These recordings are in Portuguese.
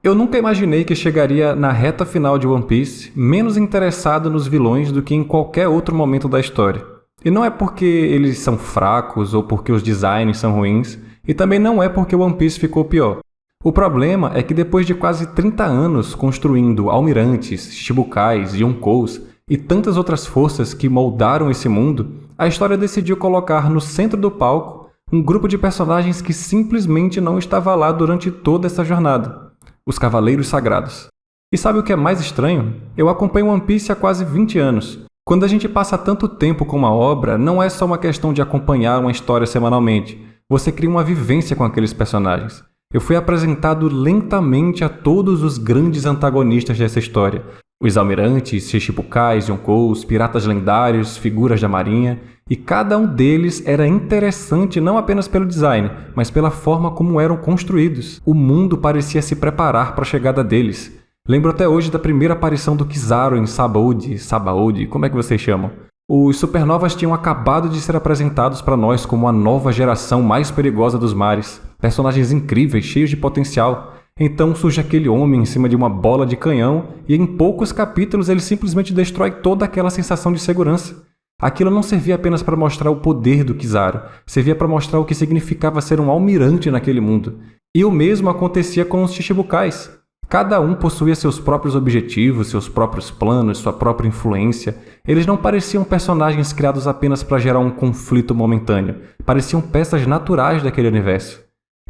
Eu nunca imaginei que chegaria na reta final de One Piece menos interessado nos vilões do que em qualquer outro momento da história. E não é porque eles são fracos ou porque os designs são ruins, e também não é porque One Piece ficou pior. O problema é que depois de quase 30 anos construindo almirantes, Shichibukais, Yonkous e tantas outras forças que moldaram esse mundo, a história decidiu colocar no centro do palco um grupo de personagens que simplesmente não estava lá durante toda essa jornada. Os Cavaleiros Sagrados. E sabe o que é mais estranho? Eu acompanho One Piece há quase 20 anos. Quando a gente passa tanto tempo com uma obra, não é só uma questão de acompanhar uma história semanalmente. Você cria uma vivência com aqueles personagens. Eu fui apresentado lentamente a todos os grandes antagonistas dessa história. Os almirantes, Shichibukais, Yonkous, piratas lendários, figuras da marinha, e cada um deles era interessante não apenas pelo design, mas pela forma como eram construídos. O mundo parecia se preparar para a chegada deles. Lembro até hoje da primeira aparição do Kizaru em Sabaody, como é que vocês chamam? Os supernovas tinham acabado de ser apresentados para nós como a nova geração mais perigosa dos mares. Personagens incríveis, cheios de potencial. Então surge aquele homem em cima de uma bola de canhão e em poucos capítulos ele simplesmente destrói toda aquela sensação de segurança. Aquilo não servia apenas para mostrar o poder do Kizaru, servia para mostrar o que significava ser um almirante naquele mundo. E o mesmo acontecia com os Shichibukais. Cada um possuía seus próprios objetivos, seus próprios planos, sua própria influência. Eles não pareciam personagens criados apenas para gerar um conflito momentâneo. Pareciam peças naturais daquele universo.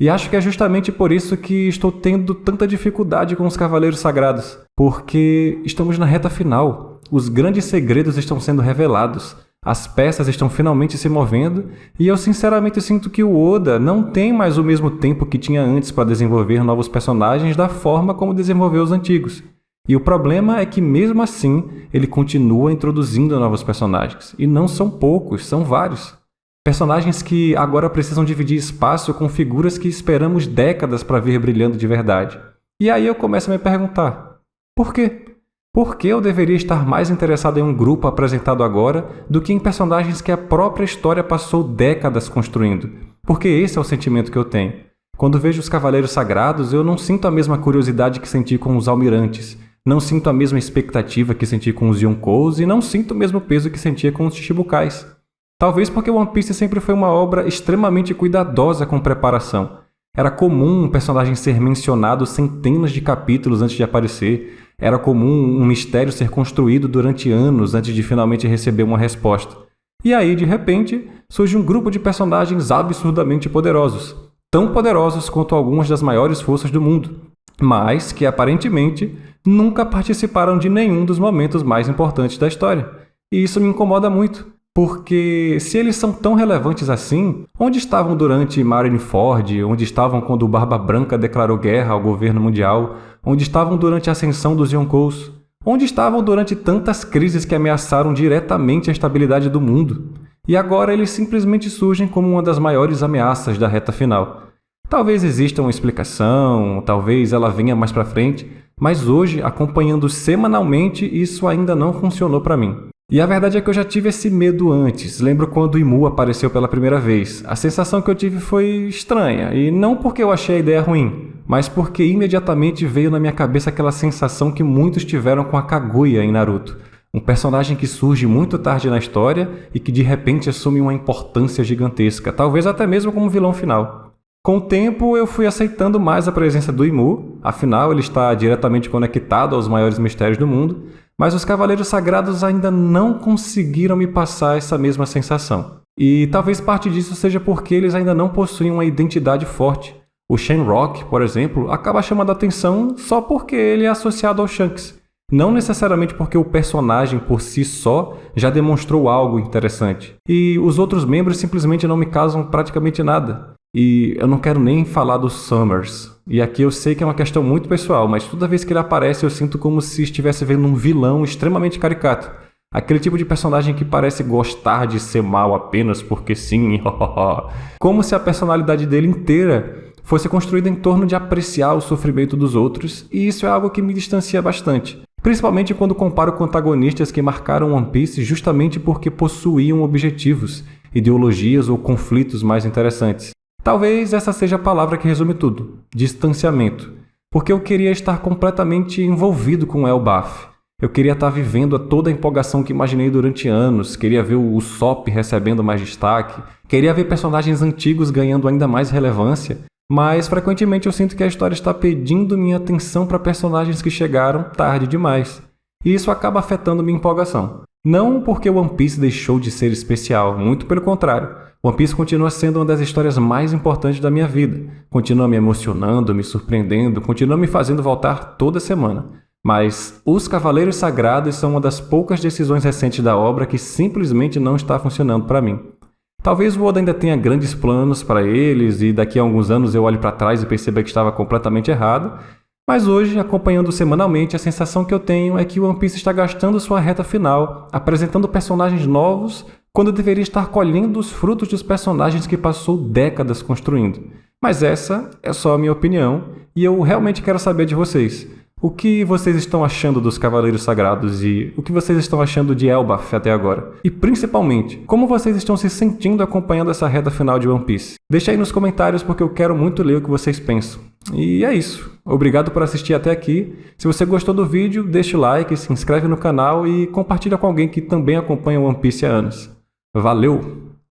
E acho que é justamente por isso que estou tendo tanta dificuldade com os Cavaleiros Sagrados. Porque estamos na reta final. Os grandes segredos estão sendo revelados. As peças estão finalmente se movendo. E eu sinceramente sinto que o Oda não tem mais o mesmo tempo que tinha antes para desenvolver novos personagens da forma como desenvolveu os antigos. E o problema é que mesmo assim ele continua introduzindo novos personagens. E não são poucos, são vários. Personagens que agora precisam dividir espaço com figuras que esperamos décadas para ver brilhando de verdade. E aí eu começo a me perguntar, por quê? Por que eu deveria estar mais interessado em um grupo apresentado agora do que em personagens que a própria história passou décadas construindo? Porque esse é o sentimento que eu tenho. Quando vejo os Cavaleiros Sagrados, eu não sinto a mesma curiosidade que senti com os Almirantes, não sinto a mesma expectativa que senti com os Yonkous e não sinto o mesmo peso que sentia com os Shichibukais. Talvez porque One Piece sempre foi uma obra extremamente cuidadosa com preparação. Era comum um personagem ser mencionado centenas de capítulos antes de aparecer. Era comum um mistério ser construído durante anos antes de finalmente receber uma resposta. E aí, de repente, surge um grupo de personagens absurdamente poderosos. Tão poderosos quanto algumas das maiores forças do mundo. Mas que, aparentemente, nunca participaram de nenhum dos momentos mais importantes da história. E isso me incomoda muito. Porque se eles são tão relevantes assim, onde estavam durante Marineford, onde estavam quando o Barba Branca declarou guerra ao governo mundial, onde estavam durante a ascensão dos Yonkous, onde estavam durante tantas crises que ameaçaram diretamente a estabilidade do mundo, e agora eles simplesmente surgem como uma das maiores ameaças da reta final. Talvez exista uma explicação, talvez ela venha mais pra frente, mas hoje, acompanhando semanalmente, isso ainda não funcionou pra mim. E a verdade é que eu já tive esse medo antes. Lembro quando o Imu apareceu pela primeira vez. A sensação que eu tive foi estranha, e não porque eu achei a ideia ruim, mas porque imediatamente veio na minha cabeça aquela sensação que muitos tiveram com a Kaguya em Naruto. Um personagem que surge muito tarde na história e que de repente assume uma importância gigantesca, talvez até mesmo como vilão final. Com o tempo eu fui aceitando mais a presença do Imu, afinal ele está diretamente conectado aos maiores mistérios do mundo, mas os Cavaleiros Sagrados ainda não conseguiram me passar essa mesma sensação. E talvez parte disso seja porque eles ainda não possuem uma identidade forte. O Shenrock, por exemplo, acaba chamando a atenção só porque ele é associado ao Shanks. Não necessariamente porque o personagem por si só já demonstrou algo interessante. E os outros membros simplesmente não me causam praticamente nada. E eu não quero nem falar do Summers. E aqui eu sei que é uma questão muito pessoal, mas toda vez que ele aparece eu sinto como se estivesse vendo um vilão extremamente caricato. Aquele tipo de personagem que parece gostar de ser mal apenas porque sim. Como se a personalidade dele inteira fosse construída em torno de apreciar o sofrimento dos outros, e isso é algo que me distancia bastante. Principalmente quando comparo com antagonistas que marcaram One Piece justamente porque possuíam objetivos, ideologias ou conflitos mais interessantes. Talvez essa seja a palavra que resume tudo: distanciamento. porque eu queria estar completamente envolvido com Elbaf. Eu queria estar vivendo toda a empolgação que imaginei durante anos, queria ver o Usopp recebendo mais destaque, queria ver personagens antigos ganhando ainda mais relevância, mas frequentemente eu sinto que a história está pedindo minha atenção para personagens que chegaram tarde demais. E isso acaba afetando minha empolgação. Não porque One Piece deixou de ser especial, muito pelo contrário. One Piece continua sendo uma das histórias mais importantes da minha vida. Continua me emocionando, me surpreendendo, continua me fazendo voltar toda semana. Mas os Cavaleiros Sagrados são uma das poucas decisões recentes da obra que simplesmente não está funcionando para mim. Talvez o Oda ainda tenha grandes planos para eles e daqui a alguns anos eu olhe para trás e perceba que estava completamente errado, mas hoje, acompanhando semanalmente, a sensação que eu tenho é que One Piece está gastando sua reta final, apresentando personagens novos, quando deveria estar colhendo os frutos dos personagens que passou décadas construindo. Mas essa é só a minha opinião e eu realmente quero saber de vocês. O que vocês estão achando dos Cavaleiros Sagrados e o que vocês estão achando de Elbaf até agora? E principalmente, como vocês estão se sentindo acompanhando essa reta final de One Piece? Deixa aí nos comentários porque eu quero muito ler o que vocês pensam. E é isso. Obrigado por assistir até aqui. Se você gostou do vídeo, deixa o like, se inscreve no canal e compartilha com alguém que também acompanha One Piece há anos. Valeu!